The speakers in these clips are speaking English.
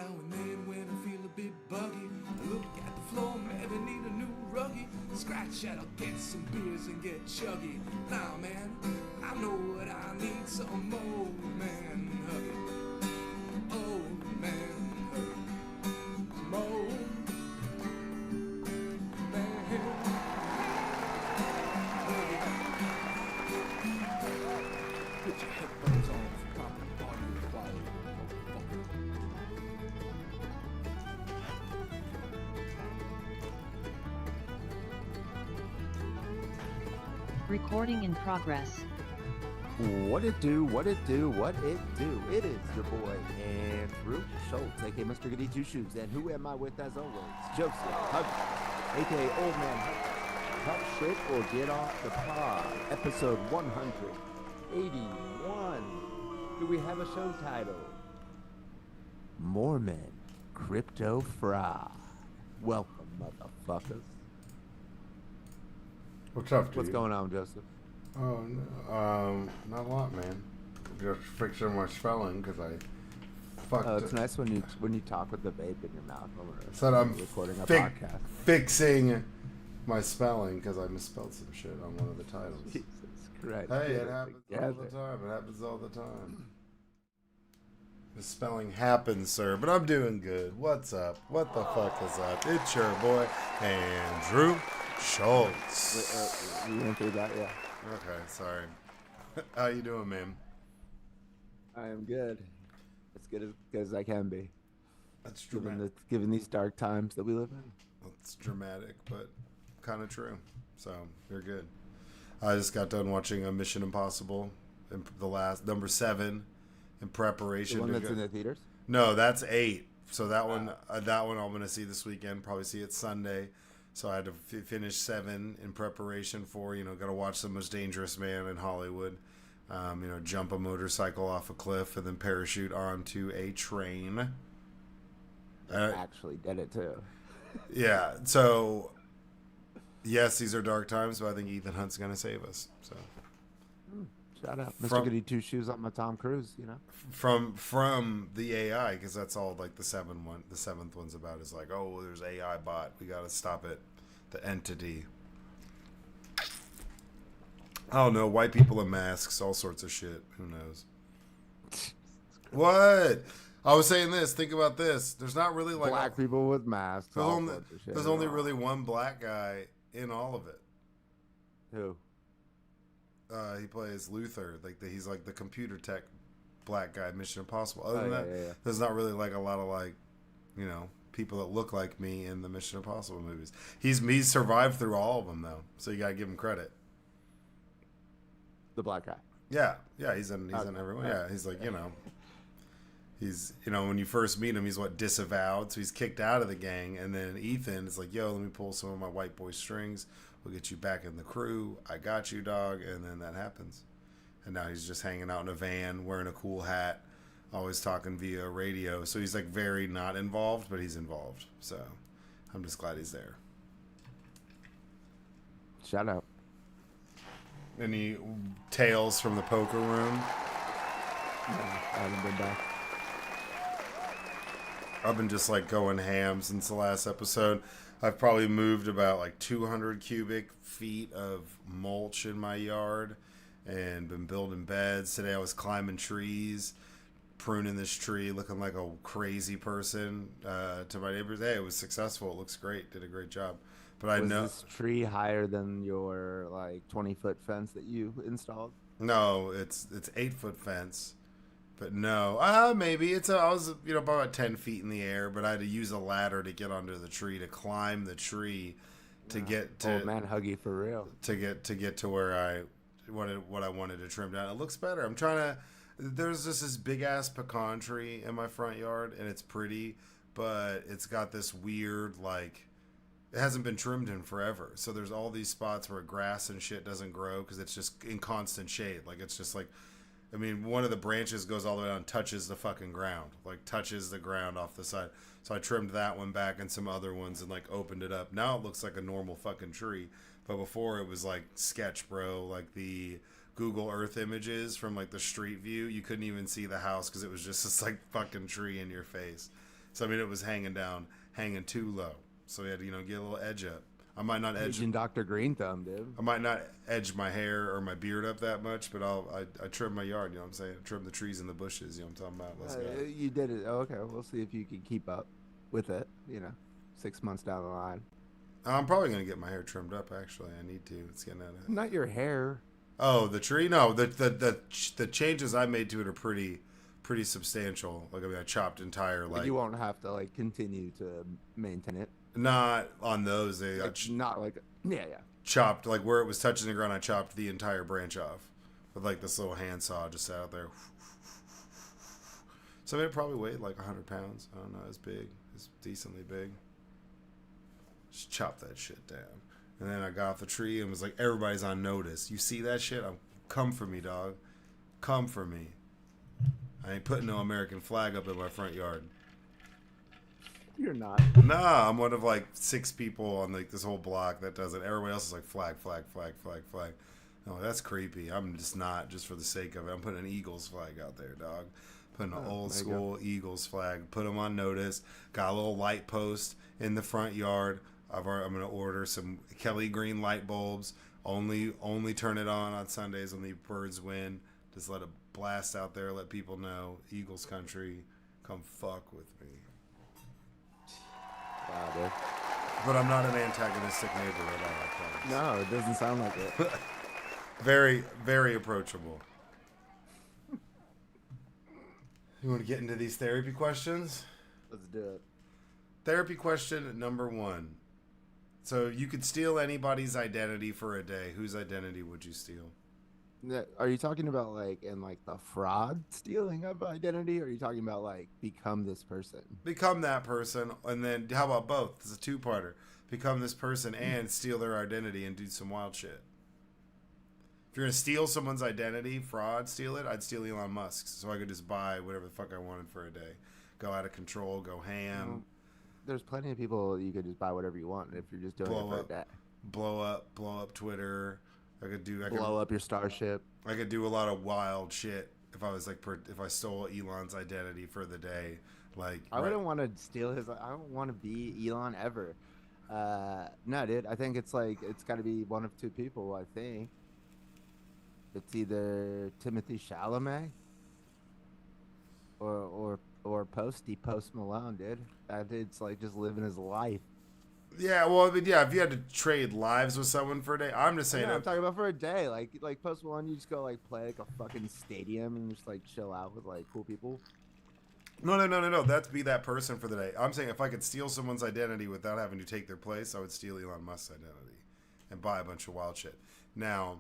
Now and then when I feel a bit buggy, I look at the floor, maybe need a new ruggy. Scratch at, I'll get some beers and get chuggy. Nah, man, I know what I need, some more man huggy. Oh, man huggy. Some old man huggy. Put your headphones on for proper audio quality. Recording in progress. What it do, what it do, what it do. It is your boy, Andrew Schultz, aka Mr. Goody Two Shoes. And who am I with as always? Joseph Huggy, aka Old Man Huggy. Talk shit or get off the pod. Episode 181. Do we have a show title? Mormon Crypto Fraud. Welcome, motherfuckers. What's up, dude? What's going on, Joseph? Oh, no, not a lot, man. Just fixing my spelling because I fucked. Oh, it's nice when you talk with the vape in your mouth. Said I'm recording a podcast. Fixing my spelling because I misspelled some shit on one of the titles. Jesus Christ. Hey, it happens all the time. It happens all the time. Misspelling happens, sir, but I'm doing good. What's up? What the fuck is up? It's your boy, Andrew Schultz. We went through that, yeah. Okay, sorry. How you doing, man? I am good. As good as I can be. That's dramatic. Given these dark times that we live in. It's dramatic, but kind of true. So, you're good. I just got done watching Mission Impossible, the last, number 7, in preparation. The one that's in the theaters? No, that's 8. So that one I'm going to see this weekend. Probably see it Sunday. So I had to finish 7 in preparation for, got to watch The Most Dangerous Man in Hollywood. Jump a motorcycle off a cliff and then parachute onto a train. Actually did it too. Yeah. So, yes, these are dark times, but I think Ethan Hunt's going to save us. So, shout out, Mr. Goody Two Shoes on my Tom Cruise. From the AI, because that's all like the seventh one's about is like, oh, there's AI bot, we got to stop it, the entity. I don't know, white people in masks, all sorts of shit. Who knows? What? I was saying this. Think about this. There's not really like black people with masks. There's only really one black guy in all of it. Who? He plays Luther. He's like the computer tech black guy, Mission Impossible. Other than that, there's not really like a lot of people that look like me in the Mission Impossible movies. He's survived through all of them though, so you gotta give him credit. The black guy. Yeah, he's in everyone. Yeah, he's like he's when you first meet him, he's disavowed, so he's kicked out of the gang, and then Ethan is like, yo, let me pull some of my white boy strings. We'll get you back in the crew. I got you, dog. And then that happens. And now he's just hanging out in a van, wearing a cool hat, always talking via radio. So he's very not involved, but he's involved. So I'm just glad he's there. Shout out. Any tales from the poker room? No, I haven't been back. I've been just going ham since the last episode. I've probably moved about 200 cubic feet of mulch in my yard and been building beds. Today I was climbing trees, pruning this tree, looking like a crazy person to my neighbors. Hey, it was successful. It looks great. Did a great job. But I know this tree higher than your 20-foot fence that you installed? No, it's 8-foot fence. But no, maybe I was about 10 feet in the air, but I had to use a ladder to get onto the tree, to climb the tree, to get to Old Man Huggy for real. To get to where I wanted to trim down. It looks better. I'm trying to. There's just this big ass pecan tree in my front yard, and it's pretty, but it's got this weird it hasn't been trimmed in forever. So there's all these spots where grass and shit doesn't grow because it's just in constant shade. It's just one of the branches goes all the way down, touches the fucking ground, touches the ground off the side. So I trimmed that one back and some other ones and opened it up. Now it looks like a normal fucking tree. But before it was sketch, bro. The Google Earth images from the street view, you couldn't even see the house because it was just this fucking tree in your face. So I mean, it was hanging too low. So we had to, get a little edge up. I might not edge. Agent Dr. Green Thumb, dude. I might not edge my hair or my beard up that much, but I trim my yard. You know what I'm saying? I trim the trees and the bushes. You know what I'm talking about? Let's go. You did it. Oh, okay, we'll see if you can keep up with it. 6 months down the line. I'm probably gonna get my hair trimmed up. Actually, I need to. It's getting out of. Not your hair. Oh, the tree? No, the changes I made to it are pretty substantial. Like, I mean, I chopped entire But you won't have to continue to maintain it. Not on those. Not like yeah. Chopped like where it was touching the ground. I chopped the entire branch off with like this little handsaw just out there. So I mean, it probably weighed like 100 pounds. I don't know. It's big. It's decently big. Just chop that shit down. And then I got off the tree and was like, everybody's on notice. You see that shit? Come for me, dog. Come for me. I ain't putting no American flag up in my front yard. You're not. Nah, I'm one of like 6 people on like this whole block that does it. Everybody else is like flag. No, that's creepy. I'm just not, just for the sake of it. I'm putting an Eagles flag out there, dog. Putting an old school Eagles flag. Put them on notice. Got a little light post in the front yard. I'm going to order some Kelly green light bulbs. Only turn it on Sundays when the birds win. Just let it blast out there. Let people know Eagles country. Come fuck with me. Wow, dude. But I'm not an antagonistic neighbor at all, I promise. No, it doesn't sound like it. Very, very approachable. You want to get into these therapy questions? Let's do it. Therapy question number 1. So you could steal anybody's identity for a day. Whose identity would you steal? Are you talking about in the fraud stealing of identity, or are you talking about become this person? Become that person, and then how about both? It's a 2-parter. Become this person and steal their identity and do some wild shit. If you're gonna steal someone's identity, fraud, steal it, I'd steal Elon Musk's so I could just buy whatever the fuck I wanted for a day. Go out of control, go ham. There's plenty of people you could just buy whatever you want if you're just doing it for a day. Blow up Twitter. I could blow up your Starship. I could do a lot of wild shit if I was if I stole Elon's identity for the day. I wouldn't want to steal his. I don't want to be Elon ever. No, dude. I think it's got to be one of 2 people. I think it's either Timothy Chalamet or Post Malone, dude. That dude's just living his life. Yeah, well, I mean, yeah, if you had to trade lives with someone for a day, I'm just saying. Yeah, I'm talking about for a day. Like Post Malone, you just go play a fucking stadium and just chill out with cool people. No. That's be that person for the day. I'm saying if I could steal someone's identity without having to take their place, I would steal Elon Musk's identity and buy a bunch of wild shit. Now,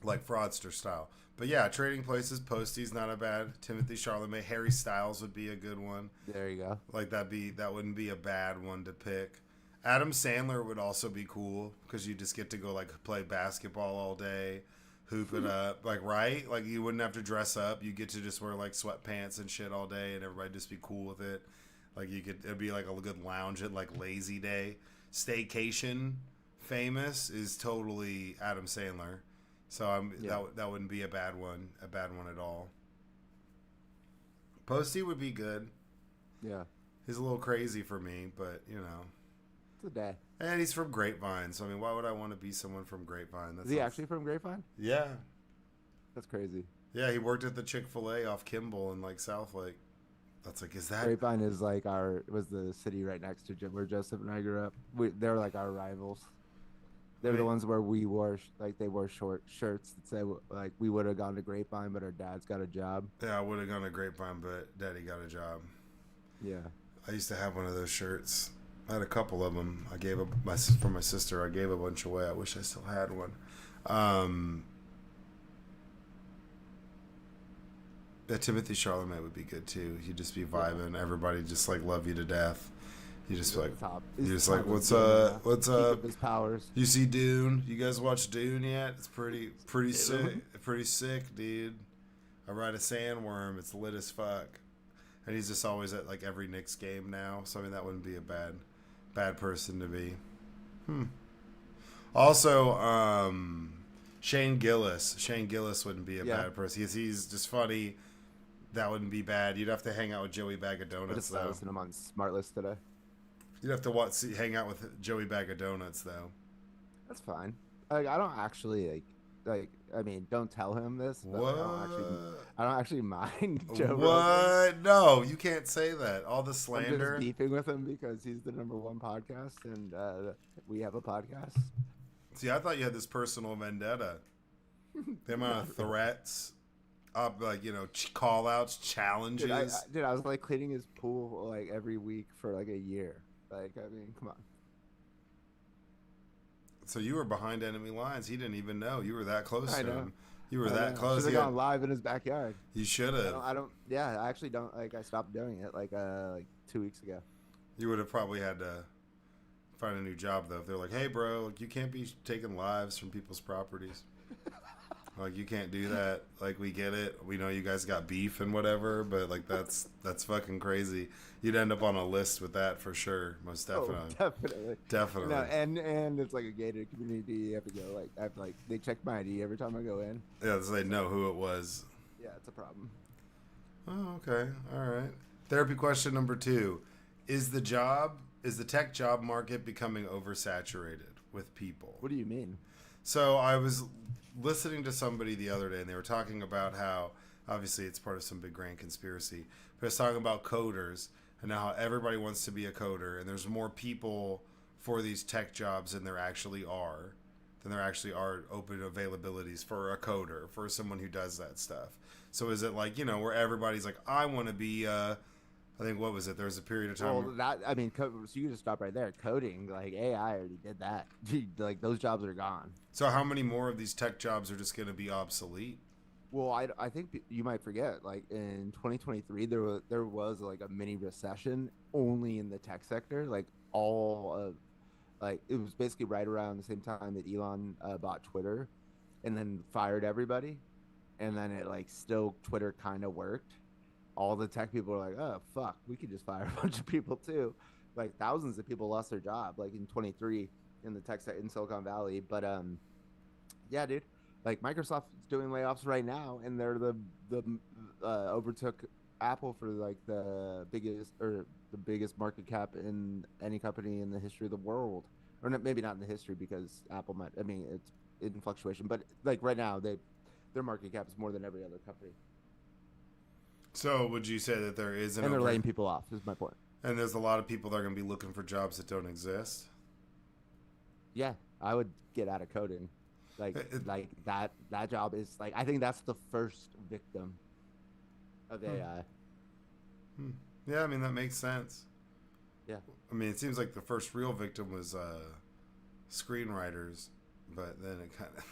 like fraudster style. But yeah, trading places, Posty's not a bad. Timothy Chalamet, Harry Styles would be a good one. There you go. That wouldn't be a bad one to pick. Adam Sandler would also be cool because you just get to go play basketball all day, hoop it up, right? You wouldn't have to dress up. You get to just wear sweatpants and shit all day, and everybody just be cool with it. It'd be a good lounge at Lazy Day. Staycation, famous is totally Adam Sandler, so that wouldn't be a bad one at all. Posty would be good. Yeah, he's a little crazy for me, but it's a day. And he's from Grapevine, so I mean, why would I want to be someone from Grapevine? Is he actually from Grapevine? Yeah. That's crazy. Yeah, he worked at the Chick-fil-A off Kimball in Southlake. That's is that... Grapevine is was the city right next to where Joseph and I grew up. They're our rivals. They're the ones where we wore, they wore short shirts that say, we would have gone to Grapevine, but our dad's got a job. Yeah, I would have gone to Grapevine, but Daddy got a job. Yeah. I used to have one of those shirts. I had a couple of them. I gave for my sister. I gave a bunch away. I wish I still had one. Timothy Chalamet would be good too. He'd just be vibing. Everybody just love you to death. You just be you're just what's up? What's up? His powers. You see Dune? You guys watch Dune yet? It's pretty sick. Pretty sick, dude. I ride a sandworm. It's lit as fuck. And he's just always at every Knicks game now. So I mean, that wouldn't be a bad person to be. Also, Shane Gillis. Shane Gillis wouldn't be a bad person. He's just funny. That wouldn't be bad. You'd have to hang out with Joey Bag of I Donuts, just though. listened to him on Smart List today. You'd have to hang out with Joey Bag of Donuts, though. That's fine. Like, I don't actually I mean, don't tell him this, but What? I don't actually mind Joe Rogan. What? No, you can't say that. All the I'm slander. just beefing with him because he's the #1 podcast, and we have a podcast. See, I thought you had this personal vendetta. The amount of threats, call outs, challenges. Dude, I was like cleaning his pool like every week for like a year. Like, I mean, come on. So you were behind enemy lines. He didn't even know. You were that close I to know. him. You were that close. Should have gone live in his backyard. You should have. I don't. Yeah, I actually don't. Like, I stopped doing it like 2 weeks ago. You would have probably had to find a new job, though. If they're like, hey, bro, like, you can't be taking lives from people's properties. Like, you can't do that. Like, we get it. We know you guys got beef and whatever, but, like, that's fucking crazy. You'd end up on a list with that for sure. Most definitely. Oh, definitely. Definitely. No, and it's like a gated community. You have to go, like, they check my ID every time I go in. Yeah, so they know who it was. Yeah, it's a problem. Oh, okay. All right. Therapy question number 2. Is the tech job market becoming oversaturated with people? What do you mean? So I was listening to somebody the other day, and they were talking about how, obviously it's part of some big grand conspiracy, but it's talking about coders and how everybody wants to be a coder, and there's more people for these tech jobs than there actually are open availabilities for a coder, for someone who does that stuff. So is it like, where everybody's like, I want to be I think, what was it? There was a period of time. Well, so you can just stop right there. Coding, like AI already did that. Like, those jobs are gone. So how many more of these tech jobs are just going to be obsolete? Well, I think you might forget, like, in 2023, there was like a mini recession only in the tech sector. Like, it was basically right around the same time that Elon bought Twitter and then fired everybody. And then it, like, still Twitter kind of worked. All the tech people are like, oh, fuck, we could just fire a bunch of people too. Like, thousands of people lost their job, like, in 23 in the tech sector in Silicon Valley. But, yeah, dude, like, Microsoft's doing layoffs right now, and they're overtook Apple for, like, the biggest market cap in any company in the history of the world. Or maybe not in the history, because Apple might, I mean, it's in fluctuation. But, like, right now, their market cap is more than every other company. So would you say that there is and they're laying people off, is my point. And there's a lot of people that are going to be looking for jobs that don't exist? Yeah, I would get out of coding. Like that job is, like, I think that's the first victim of AI. Yeah, I mean, that makes sense. Yeah. I mean, it seems like the first real victim was screenwriters, but then it kind of...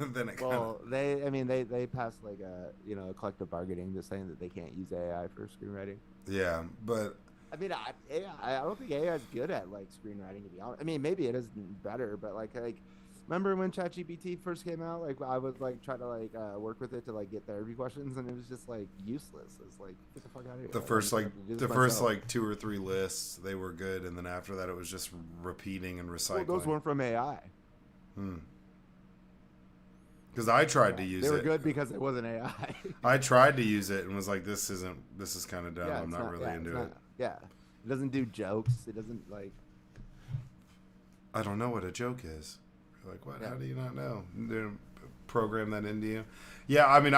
they passed like a collective bargaining, just saying that they can't use AI for screenwriting. Yeah, but I mean, I don't think AI is good at, like, screenwriting, to be honest. I mean, maybe it is better, but like remember when ChatGPT first came out? Like, I would like try to like work with it to like get therapy questions, and it was just like useless. It's like, get the fuck out of here. The first 2 or 3 lists, they were good, and then after that it was just repeating and recycling. Well, those weren't from AI. Because I tried to use it. They were good because it wasn't AI. I tried to use it and was like, this is kind of dumb. I'm not really into it. Yeah. It doesn't do jokes. It doesn't, like... I don't know what a joke is. You're like, what? Yeah. How do you not know? They program that into you? Yeah, I mean,